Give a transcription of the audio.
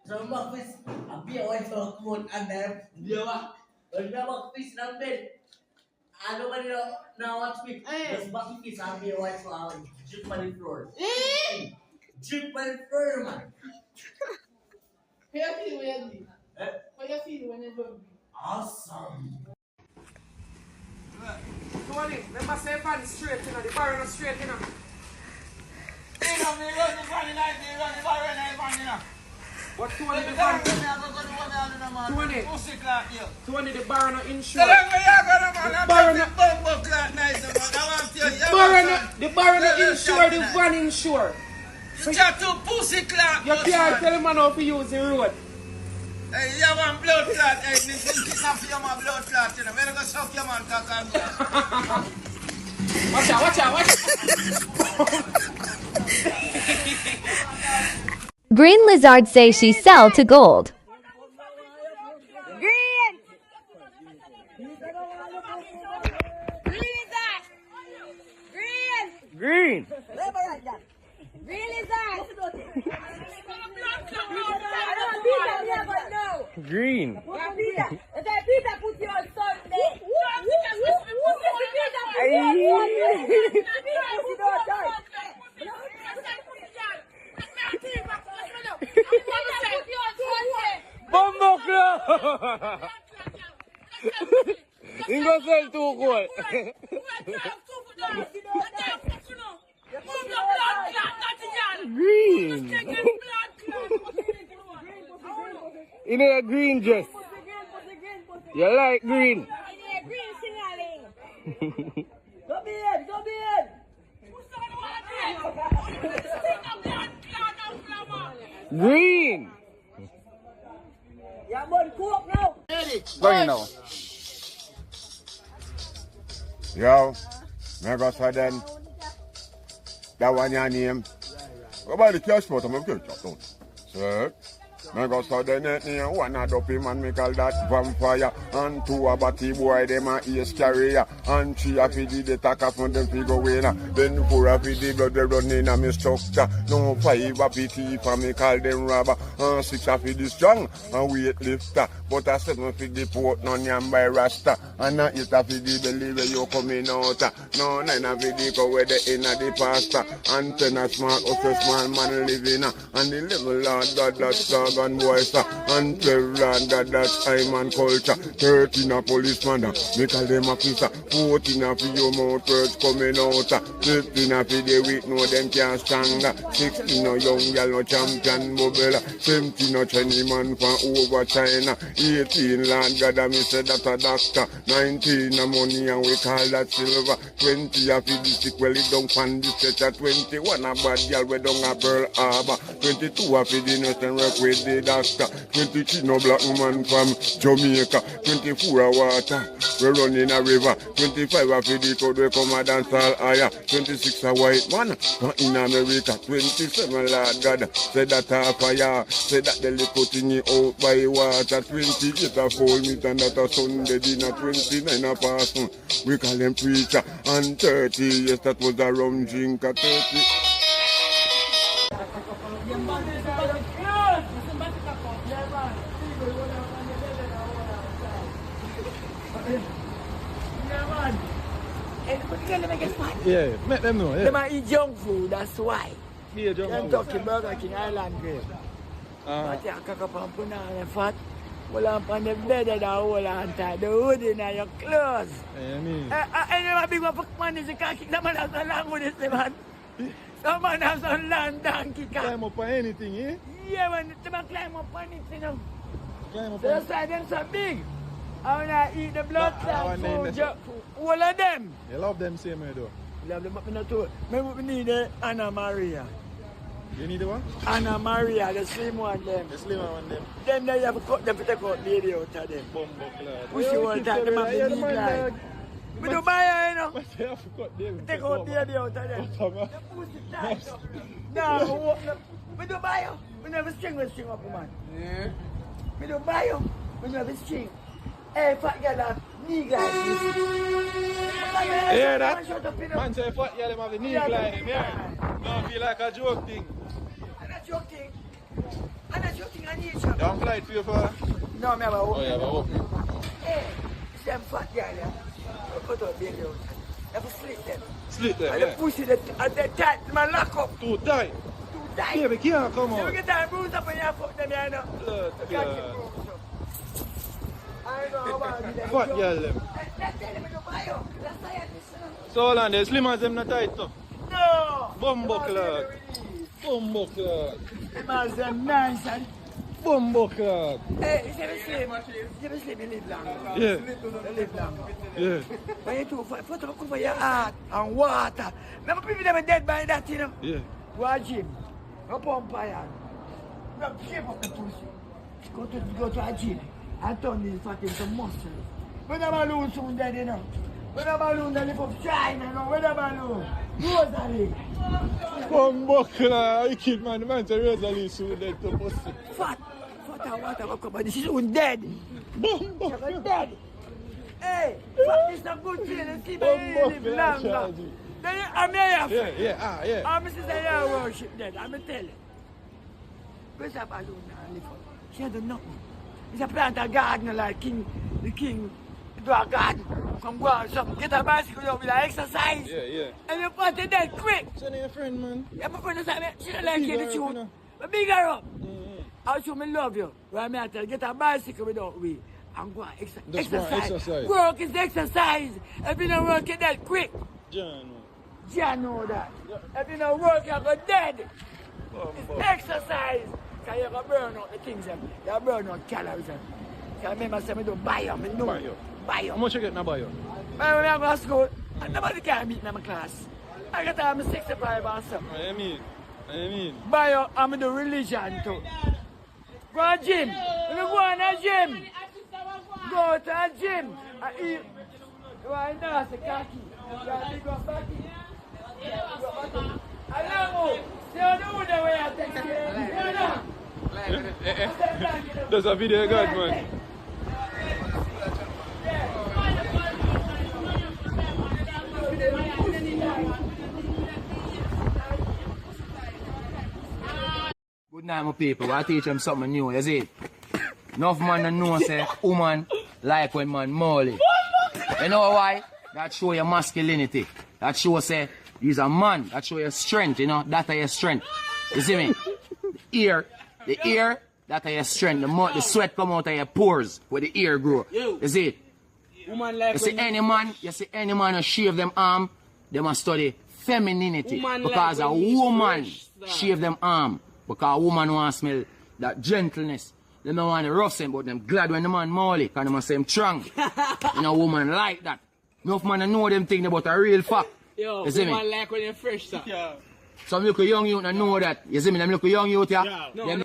Some office, a beer white for coat and them. Yeah, but never fish and bed. And nobody now watch me. Just back the fish and beer white for drip on the floor. Drip on the floor, man. How you feel when you do? How you feel when you do? Awesome. Tony, remember say fan straight, you know, the barrel is straight, you know. You know, me run the van like me run the barrel like van, you know. But Tony, the barrel, Tony, the barrel not insured. The barrel not insured, the van insured. You chat to pussy clock. You can't tell the man how to use the road. Hey, you want blood clot? Hey, this is not for your man blood clot, you know. We're gonna suck your man cock and go. Watch out, watch out, watch out. Green lizard say she sell to gold. Green! Green lizard! Green! Green. Green lizard! Green. Peter put you on Sunday. Bombo club. You go sell 2 gold. Green. You need a green dress. You like green. Go bed. Green. Yeah, man, cook now. Going now. Yo, mega sudden. That one your name. What about the cash pot? I'm going to chat out. Sir. Mega sudden name. One a dopey man, me call that vampire. And 2 a batty boy, them a ace carrier. And 3 a feed the tacker from them figure winner. Then 4 a feed the blood they run in a me structure. No 5 a pity for me call them robber. And 6 a feed the strong and weightlifter. But a 7 feed the port, none yam by rasta. And a 8 a feed the belly where you coming out. No 9 a feed the cow where the inner the pasta. And 10 a smart us a small man living. And the little lord God that's dog and voice. And 12 lord God that's time and culture. 13 a policeman, me call them officer. 14 a feed your mouth words coming out. 15 a feed the weak, no them can't stand. 16 a young girl no champion bubble. 17 a Chinese man from over China. 18 land God me say that a doctor. 19 a money and we call that silver. 20 a feed the sick well it don't find the stretcher. 21 a bad girl we don't a Pearl Harbor. 22 a feed the nurse and work with the doctor. 23 no black woman from Jamaica. 24 a water we run in a river. 25 a feed the code we come a dance all higher. 26 a white man in America. 27 Lord God say that a fire. Say that the little thing out by water. 28 a full meat and that a Sunday dinner. 29 a person we call them preacher. And 30 yes that was a rum drinker. 30 Yeah, make them know. They might eat junk food, that's why. Yeah, junk food. Kentucky Burger King Island Grill. But you cook up and put on the fat. Hold on the bed and hold on tight. The hood in your clothes. Yeah, me. And you have big one for money, you can't kick the man has a long with this, man. Some man has a long donkey. Climb up on anything, eh? Yeah, man, they climb up on it, you know. Climb up So on that's why them so big. I when I eat the blood clot food, all of them. You love them same way though? Love them, but me not too. We need Anna Maria. You need the one? Anna Maria, the slim one them. The slim one them. Them they have to cut them to take out lady out of them. Bumbo clad. Push you all time, them have to need like. We do buy her, you know. But they have to cut them. Take out lady out of them. The pussy tight. No, we do buy her. We never string up, man. Yeah. We do buy her. We never string. Hey, fat girl have knee glide. Hear that? Man say fat girl have a knee glide. Yeah. Don't feel like a joke thing. And a joke thing. And that's your thing I need, You want flight for you for? no, me have a Oh, yeah, but open. Hey, see them fat girl, yeah? Put out baby out. You have to slit them. Slit them, And yeah. the pussy, the tight, man lock up. Too tight. Too tight. Baby, can't come You out. get that bruise up when you fuck them, you know? Blood, You can't yeah. get bruised up. I know how bad it is. Fat girl them. Let's tell them to buy you. That's scientist, you know? So hold on, the slim as them not tight too. No! Bumbo clock. Bumbo clock. Them as them nice and... Bumbo clock. Hey, you see me sleep? You see me sleep, you live long. Yeah. You live long. Yeah. When you do, put them cover your heart and water. Remember people them dead by that, you know? Yeah. Go to gym. Go pump iron. Go shape up the pussy. Go to a gym and turn this fat into muscle. When the balloon soon dead, you know? When the balloon they lift up shine, you know? When the balloon? Rosalie. Bumbo clock. You kid man, the man say Rosalie soon dead to pussy. Fat and water will come, but this is soon dead. Bumbo You're clock. dead. Hey, fat is a good thing. Let's keep it live longer. Then I'm here. Yeah, yeah. I'm Mrs. Aya worship dead. I'm tell you. Where's that balloon now? Live up? She had done nothing. It's a plant a garden like the king do a garden. Come go out something. Get a bicycle out with an exercise. Yeah. And you put it dead quick. Send your friend, man. Yeah, my friend is like, she don't like you to Big her up, shoot. you know. But big her up. I'll show me love you. Right, me I tell you, get a bicycle without we. And go and Just go and exercise. Work is exercise. If you don't work, you're dead quick. John. John know that. If you don't work, you're go dead. It's exercise. Because you're going to burn out the things. You're burn out calories. So remember, say, I don't buy you. I know. Buy you. Buy you. How much you get now buy you? When I go to school, and nobody can beat me in my class. I got I'm 65 or something. I mean. Buy you, I'm in the religion too. Go to gym. When you go to a gym, go to a gym. I eat. You want to dance the khaki. You want to go khaki. I love you. See how do the way I take care. There's a video you got, man. Good night, my people. I teach them something new, you see? Enough man don't know, say, woman like when man molly. You know why? That show your masculinity. That show, say, he's a man. That show your strength, you know? That are your strength. You see me? The ear, that are your strength. The sweat come out of your pores where the ear grow. You see it? You see any man who shave them arm, they must study femininity. Because a woman shave them arm. Because a woman want to smell that gentleness. They don't want to rough them, but them glad when the man molly, because they must say him strong. You know, woman like that. Enough man know them thing about a real fact. Yo, you see me? woman like when you're fresh, sir. Some little young youth know that. You see me? Them little young youth, yeah? No,